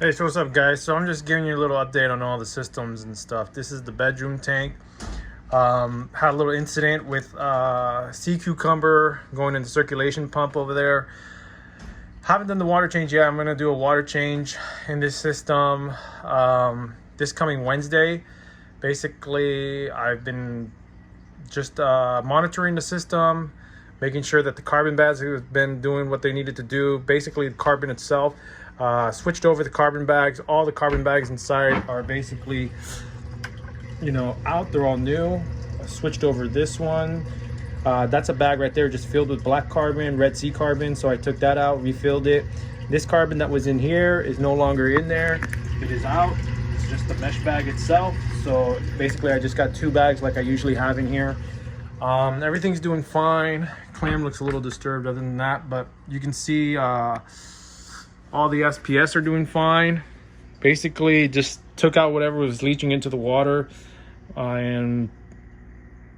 Hey, so what's up, guys? So I'm just giving you a little update on all the systems and stuff. This is the bedroom tank. Had a little incident with sea cucumber going into circulation pump over there. Haven't done the water change yet. I'm gonna do a water change in this system this coming Wednesday. Basically, I've been just monitoring the system, making sure that the carbon bags have been doing what they needed to do. Basically, the carbon itself. Switched over the carbon bags. All the carbon bags inside are basically, out. They're all new. I switched over this one. That's a bag right there just filled with black carbon, Red Sea carbon. So I took that out, refilled it. This carbon that was in here is no longer in there. It is out. It's just the mesh bag itself. So basically I just got two bags like I usually have in here. Everything's doing fine. Clam looks a little disturbed other than that, but you can see all the SPS are doing fine. Basically just took out whatever was leaching into the water and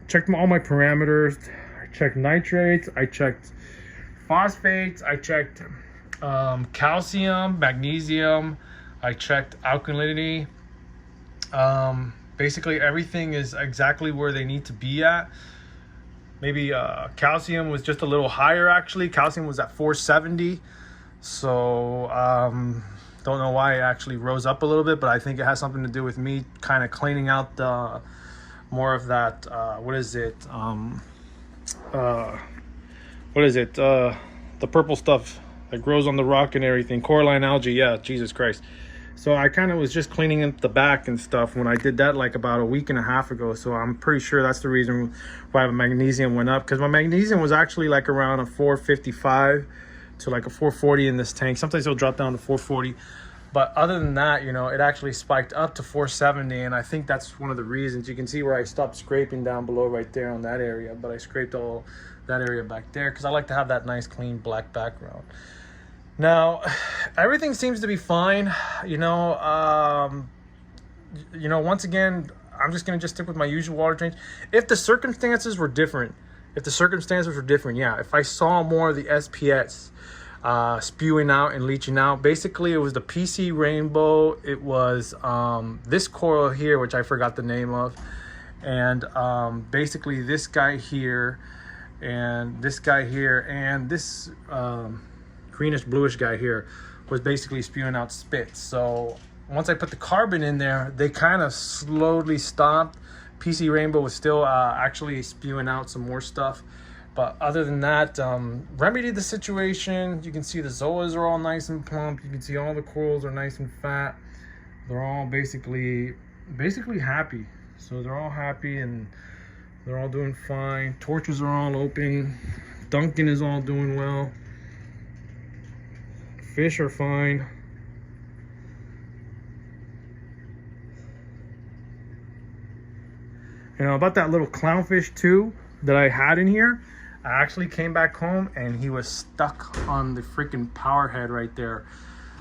checked all my parameters. I checked nitrates, I checked phosphates, I checked calcium, magnesium, I checked alkalinity. Basically everything is exactly where they need to be at. Maybe calcium was just a little higher actually. Calcium was at 470. So don't know why it actually rose up a little bit, but I think it has something to do with me kind of cleaning out the more of that the purple stuff that grows on the rock and everything, coralline algae. Yeah, Jesus Christ. So I kind of was just cleaning up the back and stuff when I did that like about a week and a half ago. So I'm pretty sure that's the reason why my magnesium went up, because my magnesium was actually like around a 455 to like a 440 in this tank. Sometimes it'll drop down to 440, but other than that, it actually spiked up to 470, and I think that's one of the reasons. You can see where I stopped scraping down below right there on that area, but I scraped all that area back there because I like to have that nice clean black background. Now everything seems to be fine. Once again, I'm just gonna stick with my usual water change. If the circumstances were different, yeah, if I saw more of the SPS spewing out and leaching out, basically it was the PC rainbow, it was this coral here, which I forgot the name of, and basically this guy here, and this guy here, and this greenish bluish guy here was basically spewing out spits. So once I put the carbon in there, they kind of slowly stopped. PC rainbow was still actually spewing out some more stuff, but other than that, remedied the situation. You can see the zoas are all nice and plump. You can see all the corals are nice and fat. They're all basically happy. So they're all happy and they're all doing fine. Torches are all open. Duncan is all doing well. Fish are fine. About that little clownfish too that I had in here, I actually came back home and he was stuck on the freaking power head right there.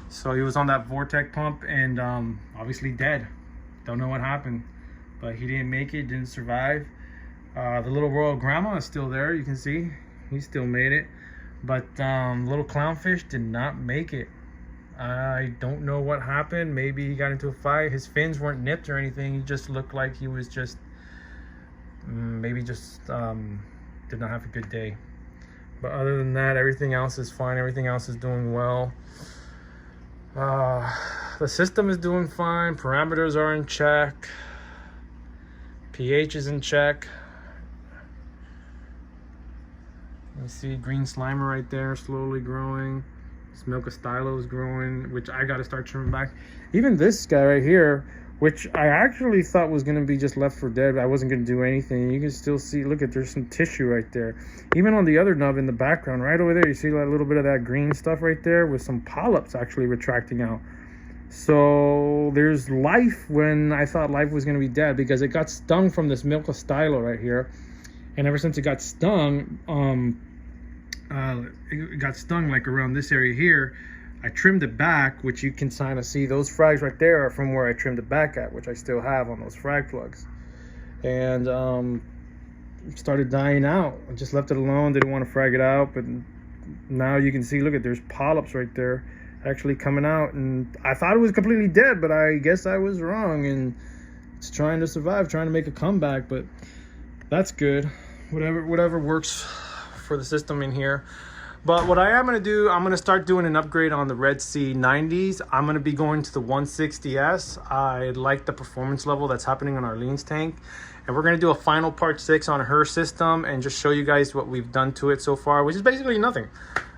So he was on that vortex pump and obviously dead. Don't know what happened, but he didn't make it, didn't survive. The little royal grandma is still there. You can see he still made it, but little clownfish did not make it. I don't know what happened. Maybe he got into a fight. His fins weren't nipped or anything. He just looked like he was just maybe just did not have a good day. But other than that, everything else is fine. Everything else is doing well. The system is doing fine. Parameters are in check. pH is in check. You see green slimer right there slowly growing. This Milka-stylo is growing, which I got to start trimming back. Even this guy right here, which I actually thought was going to be just left for dead. I wasn't going to do anything. You can still see, look at, there's some tissue right there. Even on the other nub in the background, right over there, you see that little bit of that green stuff right there with some polyps actually retracting out. So there's life when I thought life was going to be dead, because it got stung from this Milka-stylo right here. And ever since it got stung, it got stung like around this area here. I trimmed it back, which you can kind of see those frags right there are from where I trimmed it back at, which I still have on those frag plugs. And started dying out. I just left it alone, didn't want to frag it out, but now you can see, look at, there's polyps right there. actually coming out, and I thought it was completely dead, but I guess I was wrong, and it's trying to survive, trying to make a comeback. But that's good. Whatever works for the system in here. But what I am going to do, I'm going to start doing an upgrade on the Red Sea 90s. I'm going to be going to the 160S. I like the performance level that's happening on Arlene's tank. And we're going to do a final part 6 on her system and just show you guys what we've done to it so far, which is basically nothing.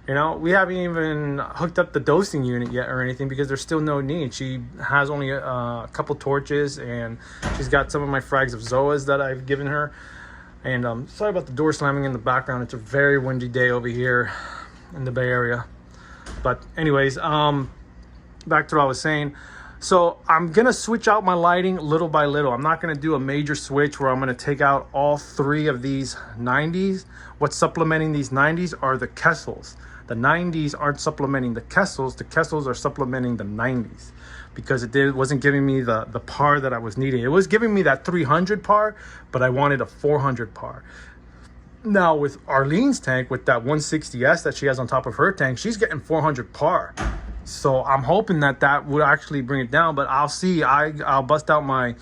You know, we haven't even hooked up the dosing unit yet or anything because there's still no need. She has only a couple torches, and she's got some of my frags of Zoas that I've given her. And sorry about the door slamming in the background. It's a very windy day over here in the Bay Area. But anyways, back to what I was saying. So I'm going to switch out my lighting little by little. I'm not going to do a major switch where I'm going to take out all 3 of these 90s. What's supplementing these 90s are the Kessels. The 90s aren't supplementing the Kessels. The Kessels are supplementing the 90s. Because it wasn't giving me the par that I was needing. It was giving me that 300 par, but I wanted a 400 par. Now with Arlene's tank, with that 160S that she has on top of her tank, she's getting 400 par. So I'm hoping that would actually bring it down, but I'll see. I'll bust out my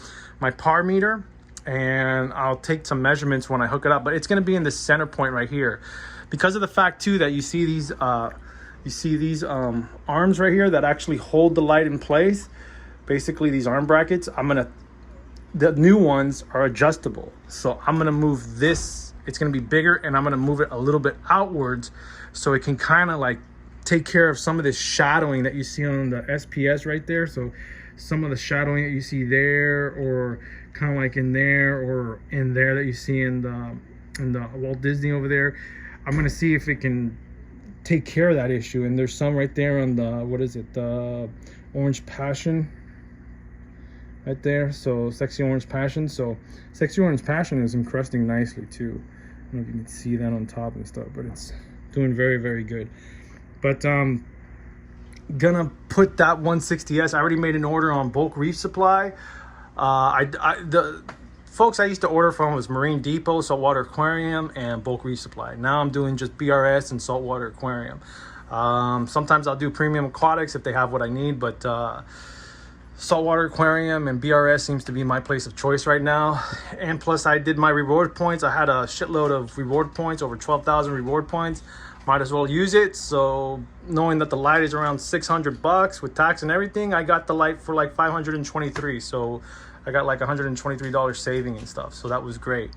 par meter, and I'll take some measurements when I hook it up. But it's going to be in the center point right here, because of the fact too that you see these arms right here that actually hold the light in place. Basically these arm brackets, the new ones are adjustable. So I'm gonna move this, it's gonna be bigger, and I'm gonna move it a little bit outwards so it can kind of like take care of some of this shadowing that you see on the SPS right there. So some of the shadowing that you see there, or kind of like in there or in there that you see in the Walt Disney over there. I'm gonna see if it can take care of that issue. And there's some right there on the, what is it, the Orange Passion right there. So Sexy Orange Passion. So Sexy Orange Passion is encrusting nicely too. I don't know if you can see that on top and stuff, but it's doing very, very good. But gonna put that 160S. I already made an order on bulk reef supply. The folks I used to order from was Marine Depot, Saltwater Aquarium, and Bulk Reef Supply. Now I'm doing just BRS and Saltwater Aquarium. Sometimes I'll do Premium Aquatics if they have what I need, but Saltwater Aquarium and BRS seems to be my place of choice right now. And plus I did my reward points. I had a shitload of reward points, over 12,000 reward points. Might as well use it. So knowing that the light is around $600 with tax and everything, I got the light for like $523. So I got like $123 saving and stuff. So that was great.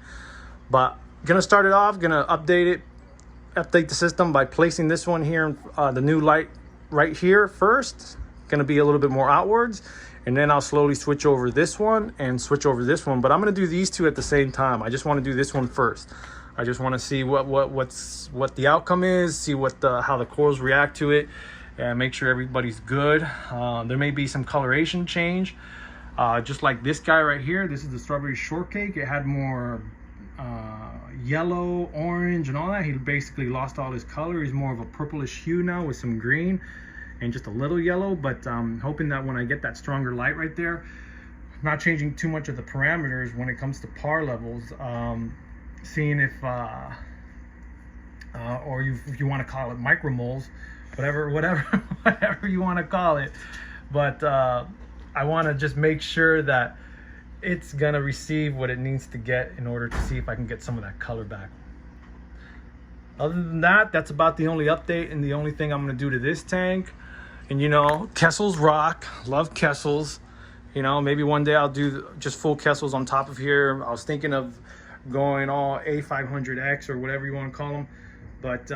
But gonna start it off, gonna update the system by placing this one here, the new light right here first. Gonna be a little bit more outwards, and then I'll slowly switch over this one and switch over this one. But I'm gonna do these two at the same time. I just want to do this one first. I just want to see what the outcome is, see how the corals react to it, and make sure everybody's good. There may be some coloration change, just like this guy right here. This is the strawberry shortcake. It had more yellow, orange, and all that. He basically lost all his color. He's more of a purplish hue now with some green and just a little yellow. But I'm hoping that when I get that stronger light right there, not changing too much of the parameters when it comes to par levels. Seeing if if you want to call it micromoles, whatever you want to call it. But I want to just make sure that it's gonna receive what it needs to get in order to see if I can get some of that color back. Other than that, that's about the only update and the only thing I'm gonna do to this tank. And you know, Kessels rock, love Kessels. You know, maybe one day I'll do just full Kessels on top of here. I was thinking of going all A500X or whatever you want to call them, but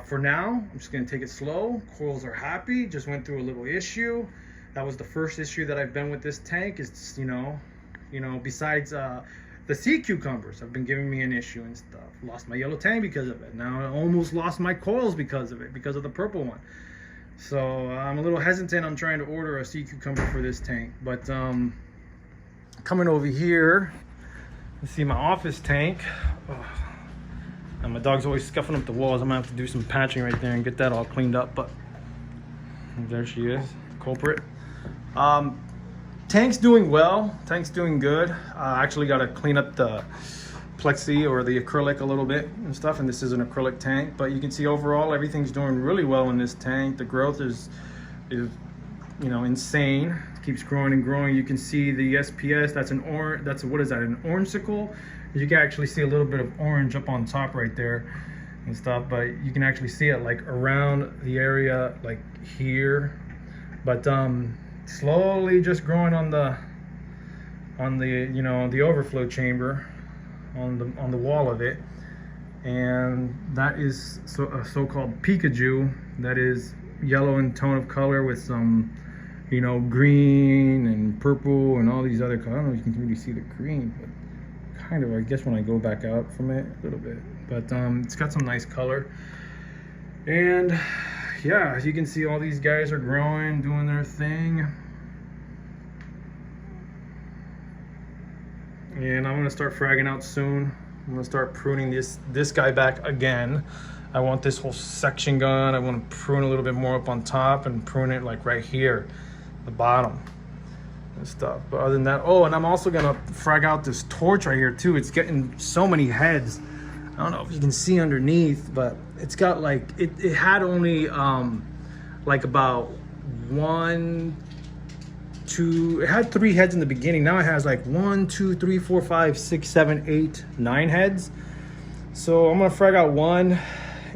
for now I'm just going to take it slow. Corals are happy. Just went through a little issue. That was the first issue that I've been with this tank. Is you know besides the sea cucumbers have been giving me an issue and stuff. Lost my yellow tang because of it. Now I almost lost my corals because of it, because of the purple one. So I'm a little hesitant on trying to order a sea cucumber for this tank. But coming over here, you see my office tank. Oh. And my dog's always scuffing up the walls. I'm gonna have to do some patching right there and get that all cleaned up. But there she is, culprit. Tank's doing well. Tank's doing good. I actually got to clean up the plexi or the acrylic a little bit and stuff. And this is an acrylic tank, but you can see overall everything's doing really well in this tank. The growth is is, you know, insane. It keeps growing and growing. You can see the SPS, that's an orange, that's what is that, an orangesicle? You can actually see a little bit of orange up on top right there and stuff, but you can actually see it like around the area like here. But slowly just growing on the you know, the overflow chamber on the wall of it. And that is a so-called Pikachu, that is yellow in tone of color with some, you know, green and purple and all these other colors. I don't know if you can really see the green, but kind of, I guess, when I go back out from it a little bit. But it's got some nice color. And yeah, as you can see, all these guys are growing, doing their thing. And I'm gonna start fragging out soon. I'm gonna start pruning this guy back again. I want this whole section gone. I want to prune a little bit more up on top and prune it like right here, the bottom and stuff. But other than that, oh, and I'm also gonna frag out this torch right here too. It's getting so many heads. I don't know if you can see underneath, but it's got like, it had only like about 1, 2, it had 3 heads in the beginning. Now it has like 1, 2, 3, 4, 5, 6, 7, 8, 9 heads. So I'm gonna frag out one,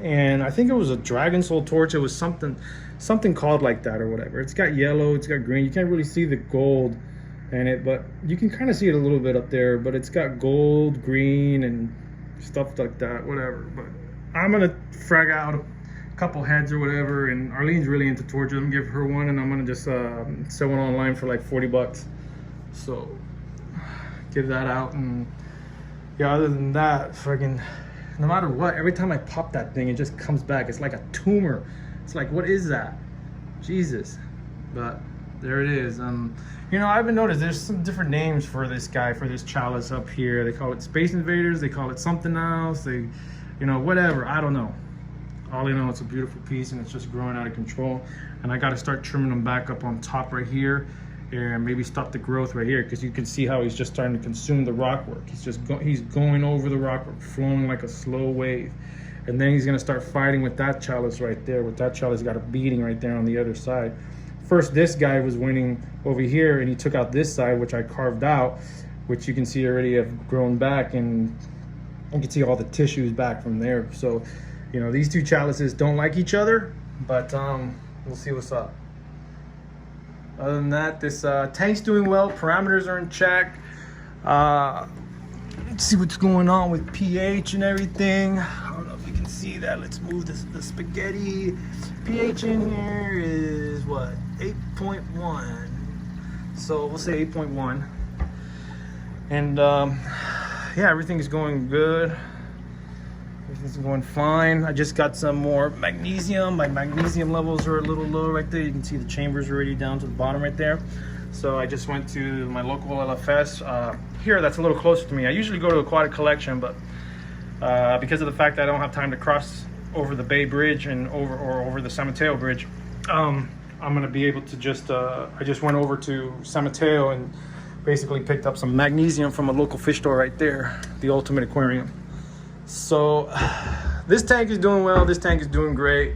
and I think it was a dragon soul torch. It was something called like that or whatever. It's got yellow, it's got green. You can't really see the gold in it, but you can kind of see it a little bit up there. But it's got gold, green, and stuff like that, whatever. But I'm gonna frag out a couple heads or whatever. And Arlene's really into torches. I'm gonna give her one, and I'm gonna just sell one online for like 40 bucks. So give that out. And yeah, other than that, fucking, no matter what, every time I pop that thing, it just comes back. It's like a tumor. It's like, what is that? Jesus. But there it is. You know, I've been noticed there's some different names for this guy, for this chalice up here. They call it Space Invaders. They call it something else. They, you know, whatever. I don't know. All I know, it's a beautiful piece, and it's just growing out of control. And I got to start trimming them back up on top right here, and maybe stop the growth right here, because you can see how he's just starting to consume the rock work. He's going over the rock work, flowing like a slow wave. And then he's gonna start fighting with that chalice right there. With that chalice, got a beating right there on the other side. First, this guy was winning over here, and he took out this side, which I carved out, which you can see already have grown back, and you can see all the tissues back from there. So, you know, these two chalices don't like each other, but we'll see what's up. Other than that, this tank's doing well. Parameters are in check. Let's see what's going on with pH and everything. I don't know if you can see that. Let's move the spaghetti. pH in here is what? 8.1. So we'll say 8.1. And yeah, everything is going good. Everything's going fine. I just got some more magnesium. My magnesium levels are a little low right there. You can see the chambers already down to the bottom right there. So I just went to my local LFS here that's a little closer to me. I usually go to Aquatic Collection, but because of the fact that I don't have time to cross over the Bay Bridge and over the San Mateo Bridge, I'm gonna be able to just I just went over to San Mateo and basically picked up some magnesium from a local fish store right there, the Ultimate Aquarium. So this tank is doing well. This tank is doing great,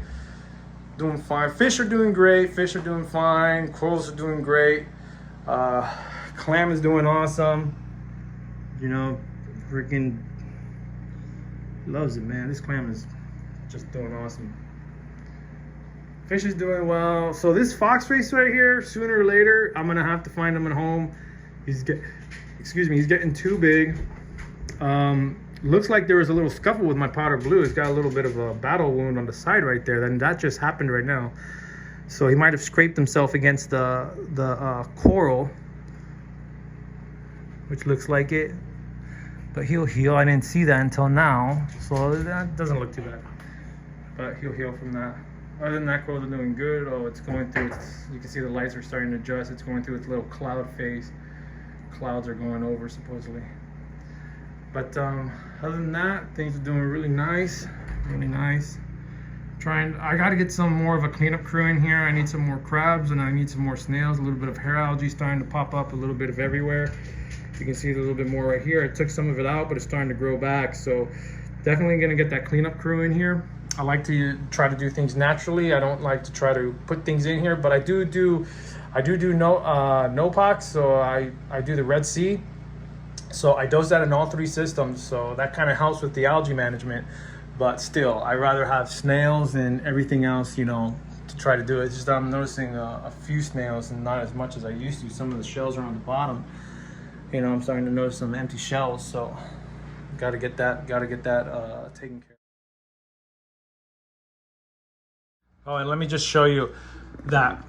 doing fine. Fish are doing great. Fish are doing fine. Corals are doing great. Clam is doing awesome. You know, freaking loves it, man. This clam is just doing awesome. Fish is doing well. So this fox face right here, sooner or later, I'm gonna have to find him at home. He's getting too big. Looks like there was a little scuffle with my powder blue. It's got a little bit of a battle wound on the side right there. Then that just happened right now. So he might have scraped himself against the coral, which looks like it. But he'll heal. I didn't see that until now, so that doesn't look too bad. But he'll heal from that. Other than that, corals are doing good. Oh, it's going through you can see the lights are starting to adjust. It's going through its little cloud phase. Clouds are going over supposedly. But other than that, things are doing really nice, really nice. I got to get some more of a cleanup crew in here. I need some more crabs, and I need some more snails. A little bit of hair algae starting to pop up, a little bit of everywhere. You can see a little bit more right here. I took some of it out, but it's starting to grow back. So definitely gonna get that cleanup crew in here. I like to try to do things naturally. I don't like to try to put things in here, but I do NOPOX, so I do the Red Sea. So I dose that in all three systems, so that kind of helps with the algae management. But still, I rather have snails and everything else, you know, to try to do it. It's just I'm noticing a few snails and not as much as I used to. Some of the shells are on the bottom. You know, I'm starting to notice some empty shells, so got to get that taken care of. Oh, and let me just show you that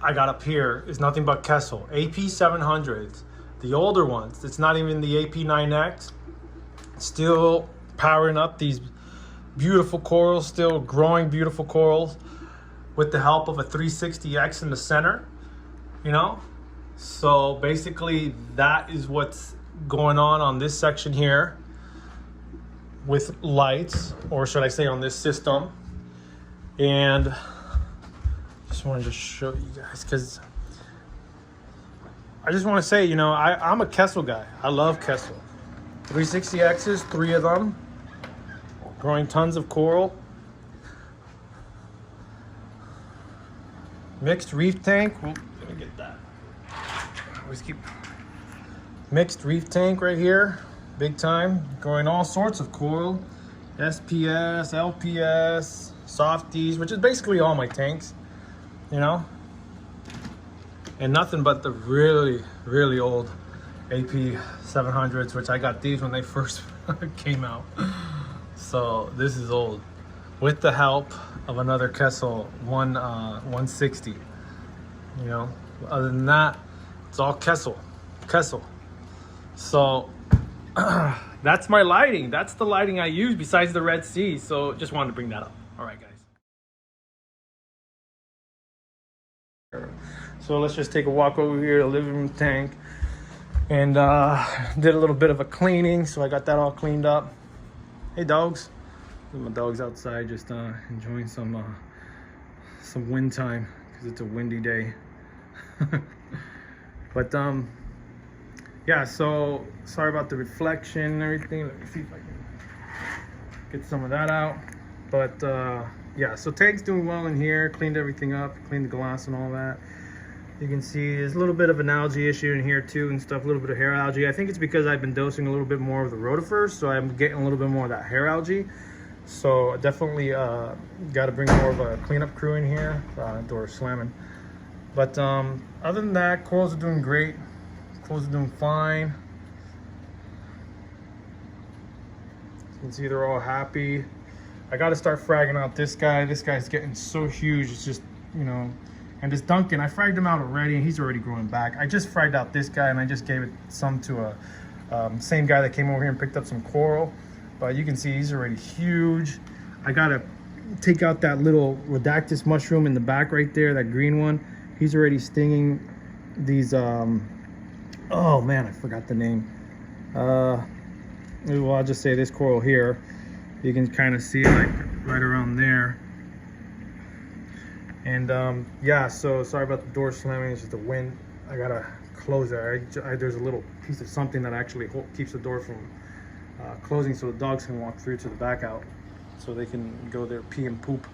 I got up here is nothing but Kessel AP700s, the older ones. It's not even the AP9X. Still powering up these beautiful corals, still growing beautiful corals with the help of a 360X in the center, you know? So basically that is what's going on this section here with lights, or should I say on this system. And just wanted to show you guys, because I just want to say, you know, I'm a Kessel guy. I love Kessel. 360Xs, 3 of them, growing tons of coral. Mixed reef tank. Well, let me get that. Always keep mixed reef tank right here, big time, growing all sorts of coral. SPS, LPS, softies, which is basically all my tanks, you know, and nothing but the really, really old AP700s, which I got these when they first came out. So this is old, with the help of another Kessel 160. You know, other than that, it's all Kessel. So that's my lighting. That's the lighting I use besides the Red Sea. So just wanted to bring that up. All right, guys. So let's just take a walk over here to the living room tank, and did a little bit of a cleaning. So I got that all cleaned up. Hey, dogs. My dog's outside just enjoying some wind time because it's a windy day. But yeah, so sorry about the reflection and everything. Let me see if I can get some of that out. But yeah, so tank's doing well in here. Cleaned everything up, cleaned the glass and all that. You can see there's a little bit of an algae issue in here too and stuff, a little bit of hair algae. I think it's because I've been dosing a little bit more of the rotifers, so I'm getting a little bit more of that hair algae. So definitely got to bring more of a cleanup crew in here. Door slamming. But other than that, corals are doing great. Corals are doing fine. You can see they're all happy. I got to start fragging out this guy. This guy's getting so huge. It's just, you know, and this Duncan, I fragged him out already, and he's already growing back. I just fragged out this guy, and I just gave it some to a same guy that came over here and picked up some coral. But you can see he's already huge. I got to take out that little Rhodactis mushroom in the back right there, that green one. He's already stinging these, oh man, I forgot the name. Well, I'll just say this coral here. You can kind of see like right around there. And yeah, so sorry about the door slamming. It's just the wind. I gotta close it. There's a little piece of something that actually keeps the door from closing, so the dogs can walk through to the back out, so they can go there, pee and poop.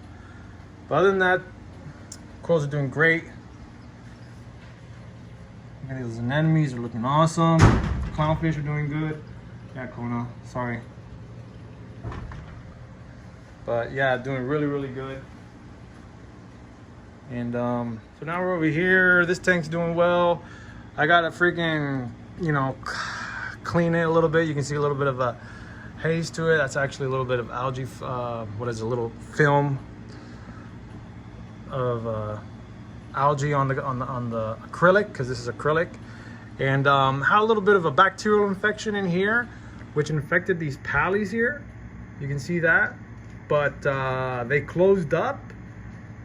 But other than that, corals are doing great. Those anemones are looking awesome. Clownfish are doing good. Yeah, Kona, sorry. But yeah, doing really, really good. And so now we're over here. This tank's doing well. I got to freaking, you know, clean it a little bit. You can see a little bit of a haze to it. That's actually a little bit of algae. What is it? A little film of algae on the acrylic, because this is acrylic. And had a little bit of a bacterial infection in here, which infected these pallies here. You can see that. But they closed up,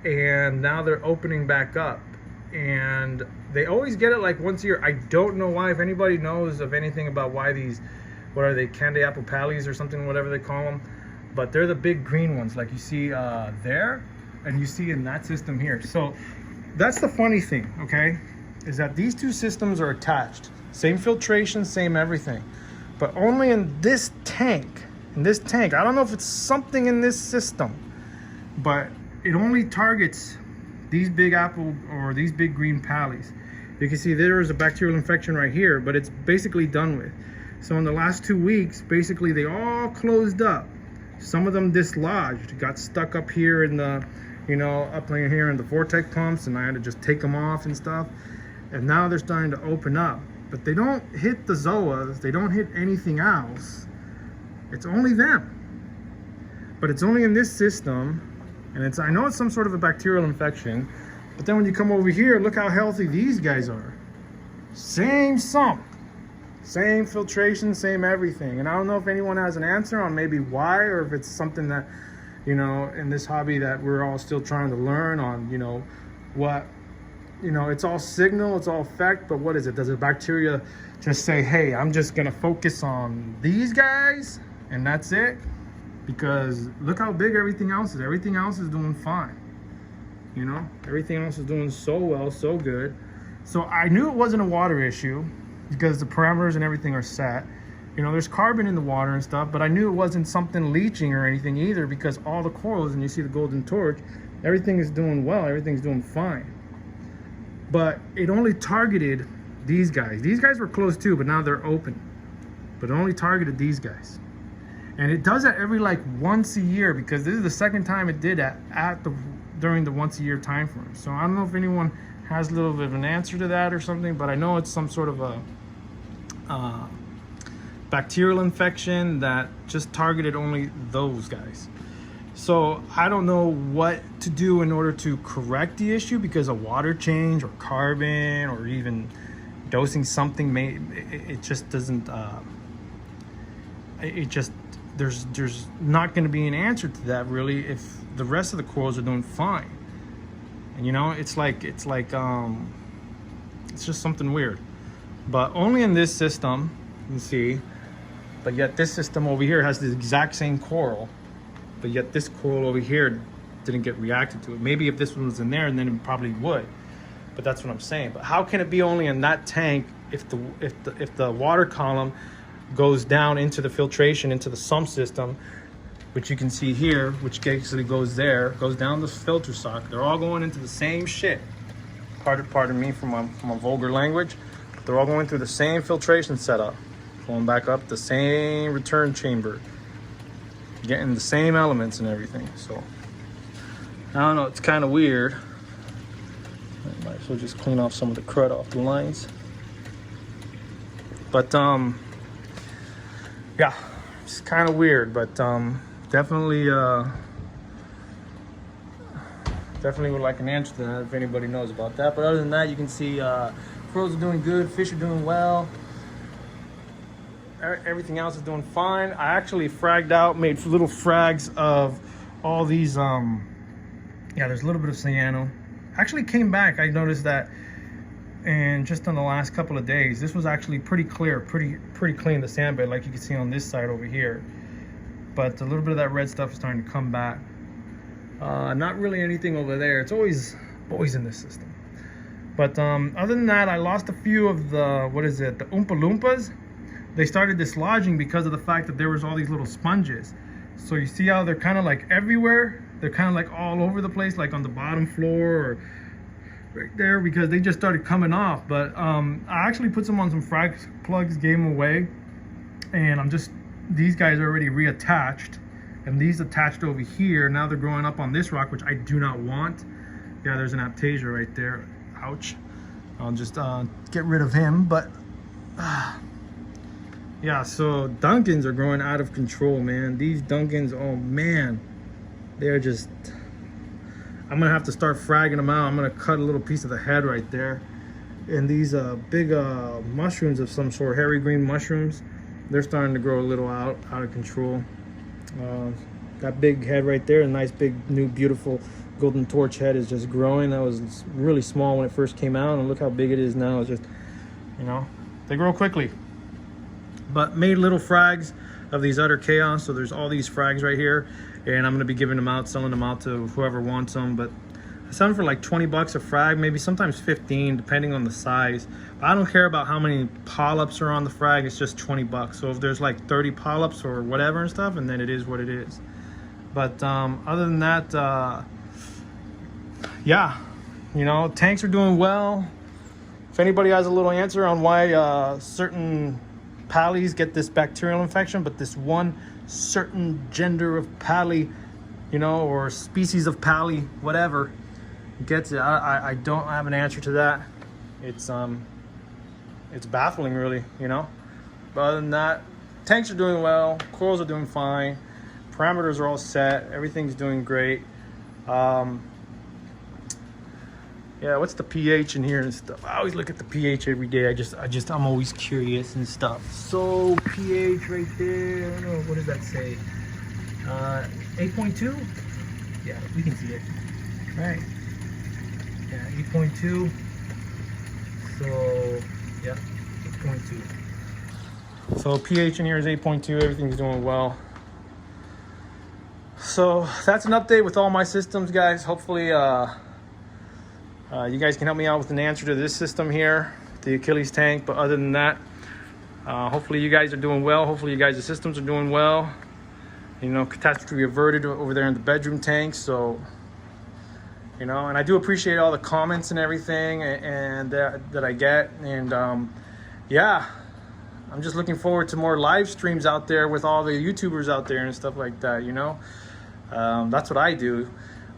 and now they're opening back up. And they always get it like once a year. I don't know why. If anybody knows of anything about why these, what are they, candy apple pallies or something, whatever they call them, but they're the big green ones like you see there, and you see in that system here. So that's the funny thing, okay, is that these two systems are attached, same filtration, same everything, but only in this tank in this tank. I don't know if it's something in this system, but it only targets these big apple or these big green pallies. You can see there is a bacterial infection right here, but it's basically done with. So in the last 2 weeks, basically they all closed up. Some of them dislodged, got stuck up here in the, you know, up here in the vortex pumps, and I had to just take them off and stuff. And now they're starting to open up, but they don't hit the zoas, they don't hit anything else. It's only them. But it's only in this system, and it's, I know it's some sort of a bacterial infection, but then when you come over here, look how healthy these guys are. Same sump, same filtration, same everything. And I don't know if anyone has an answer on maybe why, or if it's something that, you know, in this hobby that we're all still trying to learn on, you know, what, you know, it's all signal, it's all effect, but what is it? Does the bacteria just say, hey, I'm just gonna focus on these guys and that's it? Because look how big everything else is. Everything else is doing fine. You know, everything else is doing so well, so good. So I knew it wasn't a water issue because the parameters and everything are set. You know, there's carbon in the water and stuff, but I knew it wasn't something leaching or anything either, because all the corals, and you see the golden torch, everything is doing well, everything's doing fine. But it only targeted these guys. These guys were closed too, but now they're open. But it only targeted these guys. And it does that every like once a year, because this is the second time it did that during the once a year time frame. So I don't know if anyone has a little bit of an answer to that or something, but I know it's some sort of a bacterial infection that just targeted only those guys. So I don't know what to do in order to correct the issue, because a water change or carbon or even dosing something it just doesn't there's not going to be an answer to that really if the rest of the corals are doing fine. And you know, it's just something weird. But only in this system, you can see, but yet this system over here has the exact same coral, but yet this coral over here didn't get reacted to it. Maybe if this one was in there, and then it probably would. But that's what I'm saying. But how can it be only in that tank if the water column goes down into the filtration, into the sump system, which you can see here, which basically goes there, goes down the filter sock. They're all going into the same shit. Pardon me for my vulgar language. But they're all going through the same filtration setup. Going back up the same return chamber. Getting the same elements and everything. So, I don't know, it's kind of weird. I might as well just clean off some of the crud off the lines. But, yeah, it's kind of weird, but definitely would like an answer to that if anybody knows about that. But other than that, you can see corals are doing good, fish are doing well. Everything else is doing fine. I actually fragged out, made little frags of all these. Yeah, there's a little bit of cyano. Actually came back. I noticed that, and just on the last couple of days, this was actually pretty clear, pretty clean, the sand bed, like you can see on this side over here. But a little bit of that red stuff is starting to come back. Not really anything over there. It's always in this system. But other than that, I lost a few of the, what is it, the Oompa Loompas. They started dislodging because of the fact that there was all these little sponges. So you see how they're kind of like everywhere? They're kind of like all over the place, like on the bottom floor or right there, because they just started coming off. But I actually put some on some frag plugs, gave them away, and these guys are already reattached, and these attached over here. Now they're growing up on this rock, which I do not want. Yeah, there's an Aptasia right there. Ouch. I'll just get rid of him. But yeah, so Duncans are growing out of control, man. These Duncans, oh man, they're just, I'm gonna have to start fragging them out. I'm gonna cut a little piece of the head right there. And these big mushrooms of some sort, hairy green mushrooms, they're starting to grow a little out of control. That big head right there, a nice big new beautiful golden torch head, is just growing. That was really small when it first came out, and look how big it is now. It's just, you know, they grow quickly. But made little frags of these utter chaos. So there's all these frags right here, and I'm gonna be giving them out, selling them out to whoever wants them. But I sell them for like 20 bucks a frag, maybe sometimes 15 depending on the size. But I don't care about how many polyps are on the frag, it's just 20 bucks. So if there's like 30 polyps or whatever and stuff, and then it is what it is. But other than that, yeah, you know, tanks are doing well. If anybody has a little answer on why certain pallies get this bacterial infection, but this one certain gender of pally, you know, or species of pally, whatever, gets it, I don't have an answer to that. It's baffling, really, you know. But other than that, tanks are doing well, corals are doing fine, parameters are all set, everything's doing great. Yeah, what's the pH in here and stuff? I always look at the pH every day. I'm always curious and stuff. So pH right there, I don't know, what does that say? 8.2? Yeah, we can see it. All right. Yeah, 8.2. So yeah, 8.2. So pH in here is 8.2. Everything's doing well. So that's an update with all my systems, guys. Hopefully you guys can help me out with an answer to this system here, the Achilles tank. But other than that, hopefully you guys are doing well. Hopefully you guys' systems are doing well. You know, catastrophe averted over there in the bedroom tank. So, you know, and I do appreciate all the comments and everything and that I get. And yeah, I'm just looking forward to more live streams out there with all the YouTubers out there and stuff like that, you know. That's what I do.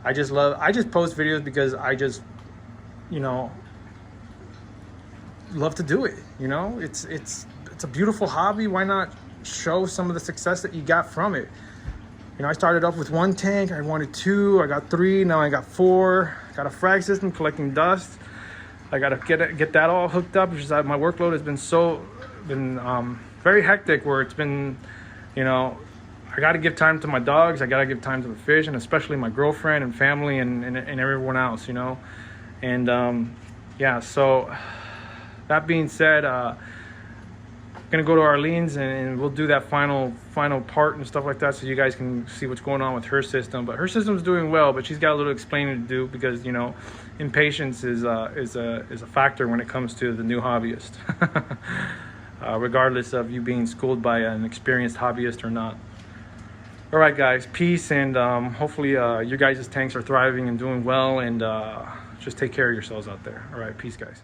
I just post videos because I just, you know, love to do it. You know, it's a beautiful hobby. Why not show some of the success that you got from it? You know, I started off with 1 tank, I wanted 2, I got 3, now I got 4. Got a frag system collecting dust. I gotta get that all hooked up, which is my workload has been very hectic, where it's been, you know, I gotta give time to my dogs, I gotta give time to the fish, and especially my girlfriend and family and everyone else, you know. And yeah, so that being said, gonna go to Arlene's and we'll do that final part and stuff like that, so you guys can see what's going on with her system. But her system's doing well, but she's got a little explaining to do, because, you know, impatience is a factor when it comes to the new hobbyist. Regardless of you being schooled by an experienced hobbyist or not. All right, guys, peace, and hopefully your guys' tanks are thriving and doing well, and just take care of yourselves out there. All right, peace, guys.